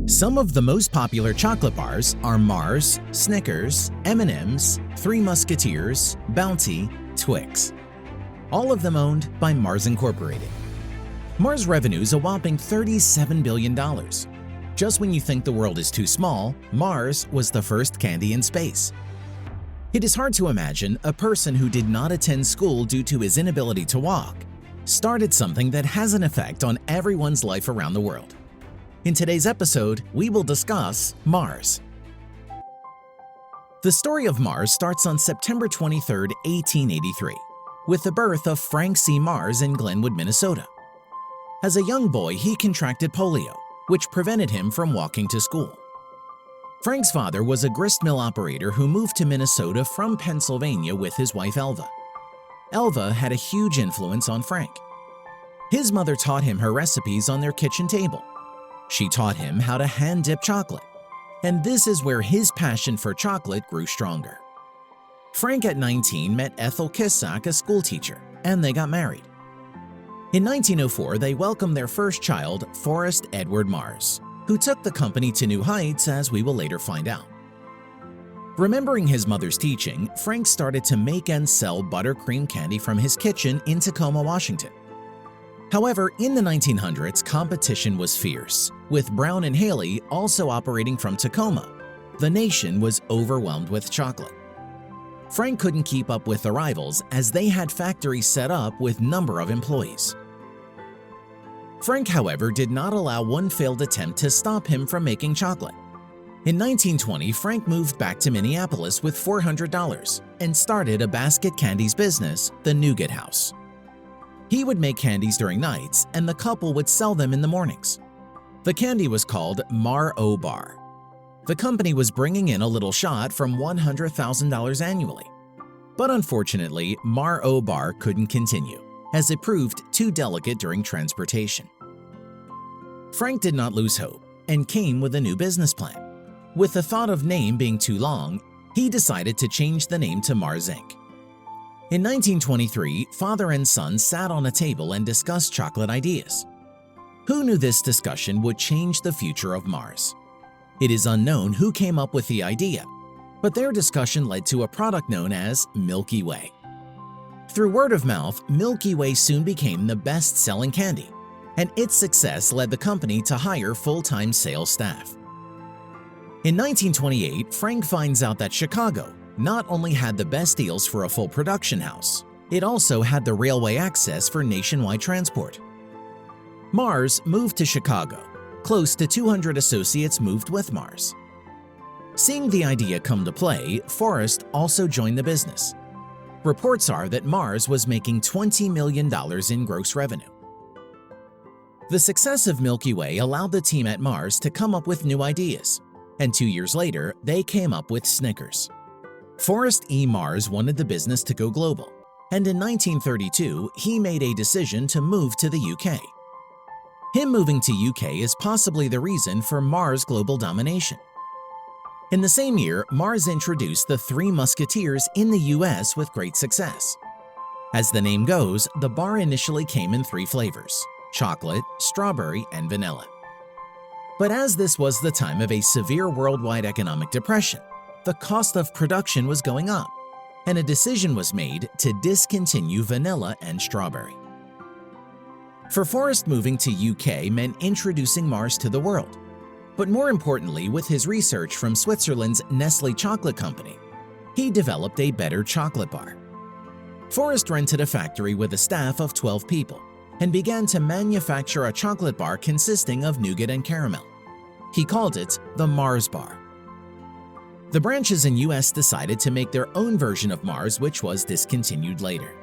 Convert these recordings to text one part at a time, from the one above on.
Some of the most popular chocolate bars are Mars, Snickers, M&Ms, Three Musketeers, Bounty, Twix. All of them owned by Mars Incorporated. Mars revenues a whopping $37 billion. Just when you think the world is too small, Mars was the first candy in space. It is hard to imagine a person who did not attend school due to his inability to walk started something that has an effect on everyone's life around the world. In today's episode, we will discuss Mars. The story of Mars starts on September 23, 1883, with the birth of Frank C. Mars in Glenwood, Minnesota. As a young boy, he contracted polio, which prevented him from walking to school. Frank's father was a grist mill operator who moved to Minnesota from Pennsylvania with his wife Elva. Elva had a huge influence on Frank. His mother taught him her recipes on their kitchen table. She taught him how to hand-dip chocolate, and this is where his passion for chocolate grew stronger. Frank at 19 met Ethel Kissack, a schoolteacher, and they got married. In 1904, they welcomed their first child, Forrest Edward Mars, who took the company to new heights, as we will later find out. Remembering his mother's teaching, Frank started to make and sell buttercream candy from his kitchen in Tacoma, Washington. However, in the 1900s, competition was fierce, with Brown and Haley also operating from Tacoma. The nation was overwhelmed with chocolate. Frank couldn't keep up with the rivals as they had factories set up with number of employees. Frank, however, did not allow one failed attempt to stop him from making chocolate. In 1920, Frank moved back to Minneapolis with $400 and started a basket candies business, the Nougat House. He would make candies during nights, and the couple would sell them in the mornings. The candy was called Mar-O Bar. The company was bringing in a little shot from $100,000 annually. But unfortunately, Mar-O Bar couldn't continue, as it proved too delicate during transportation. Frank did not lose hope and came with a new business plan. With the thought of name being too long, he decided to change the name to Mars Inc. In 1923, father and son sat on a table and discussed chocolate ideas. Who knew this discussion would change the future of Mars? It is unknown who came up with the idea, but their discussion led to a product known as Milky Way. Through word of mouth, Milky Way soon became the best-selling candy, and its success led the company to hire full-time sales staff. In 1928, Frank finds out that Chicago not only had the best deals for a full production house, it also had the railway access for nationwide transport. Mars moved to Chicago. Close to 200 associates moved with Mars. Seeing the idea come to play, Forrest also joined the business. Reports are that Mars was making $20 million in gross revenue. The success of Milky Way allowed the team at Mars to come up with new ideas, and 2 years later, they came up with Snickers. Forrest E. Mars wanted the business to go global, and in 1932, he made a decision to move to the UK. Him moving to UK is possibly the reason for Mars' global domination. In the same year, Mars introduced the Three Musketeers in the US with great success. As the name goes, the bar initially came in 3 flavors: chocolate, strawberry, and vanilla. But as this was the time of a severe worldwide economic depression, the cost of production was going up, and a decision was made to discontinue vanilla and strawberry. For Forrest, moving to UK meant introducing Mars to the world, but more importantly, with his research from Switzerland's Nestlé Chocolate Company, he developed a better chocolate bar. Forrest rented a factory with a staff of 12 people and began to manufacture a chocolate bar consisting of nougat and caramel. He called it the Mars Bar. The branches in US decided to make their own version of Mars, which was discontinued later.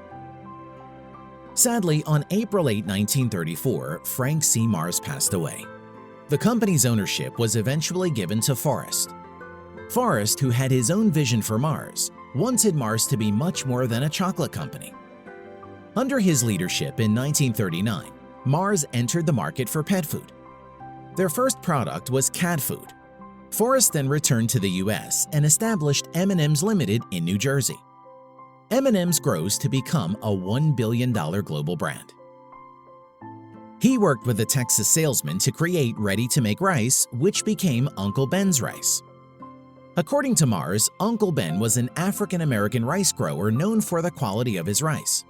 Sadly, on April 8, 1934, Frank C. Mars passed away. The company's ownership was eventually given to Forrest. Forrest, who had his own vision for Mars, wanted Mars to be much more than a chocolate company. Under his leadership in 1939, Mars entered the market for pet food. Their first product was cat food. Forrest then returned to the US and established M&Ms Limited in New Jersey. M&Ms grows to become a $1 billion global brand. He worked with a Texas salesman to create ready-to-make rice, which became Uncle Ben's rice. According to Mars, Uncle Ben was an African-American rice grower known for the quality of his rice.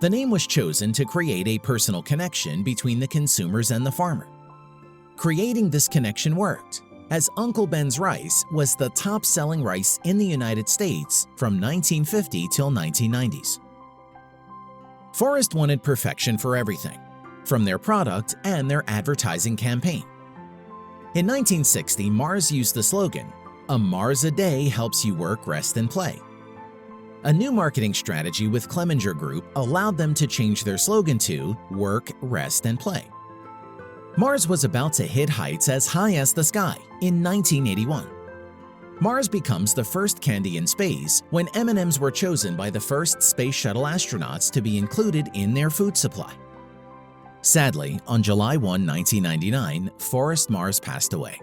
The name was chosen to create a personal connection between the consumers and the farmer. Creating this connection worked, as Uncle Ben's rice was the top-selling rice in the United States from 1950 till 1990s. Forrest wanted perfection for everything, from their product and their advertising campaign. In 1960, Mars used the slogan, "A Mars a day helps you work, rest, and play." A new marketing strategy with Clemenger Group allowed them to change their slogan to "Work, Rest, and Play." Mars was about to hit heights as high as the sky in 1981. Mars becomes the first candy in space when M&Ms were chosen by the first space shuttle astronauts to be included in their food supply. Sadly, on July 1, 1999, Forrest Mars passed away.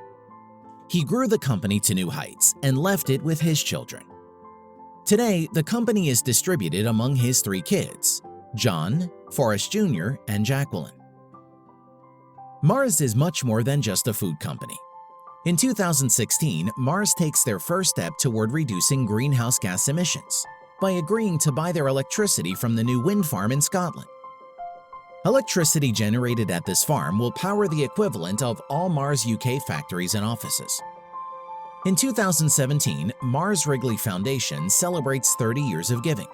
He grew the company to new heights and left it with his children. Today, the company is distributed among his three kids, John, Forrest Jr., and Jacqueline. Mars is much more than just a food company. In 2016, Mars takes their first step toward reducing greenhouse gas emissions by agreeing to buy their electricity from the new wind farm in Scotland. Electricity generated at this farm will power the equivalent of all Mars UK factories and offices. In 2017, Mars Wrigley Foundation celebrates 30 years of giving.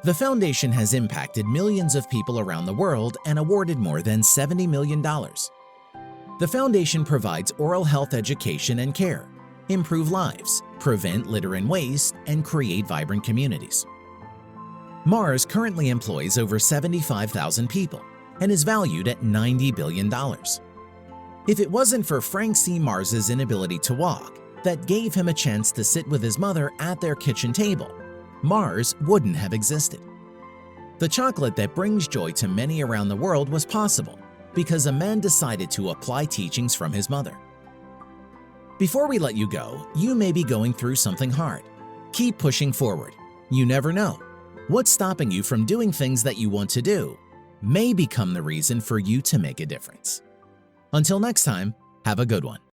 The foundation has impacted millions of people around the world and awarded more than $70 million. The foundation provides oral health education and care, improve lives, prevent litter and waste, and create vibrant communities. Mars currently employs over 75,000 people and is valued at $90 billion. If it wasn't for Frank C. Mars's inability to walk, that gave him a chance to sit with his mother at their kitchen table, Mars wouldn't have existed. The chocolate that brings joy to many around the world was possible because a man decided to apply teachings from his mother. Before we let you go, you may be going through something hard. Keep pushing forward. You never know. What's stopping you from doing things that you want to do may become the reason for you to make a difference. Until next time, have a good one.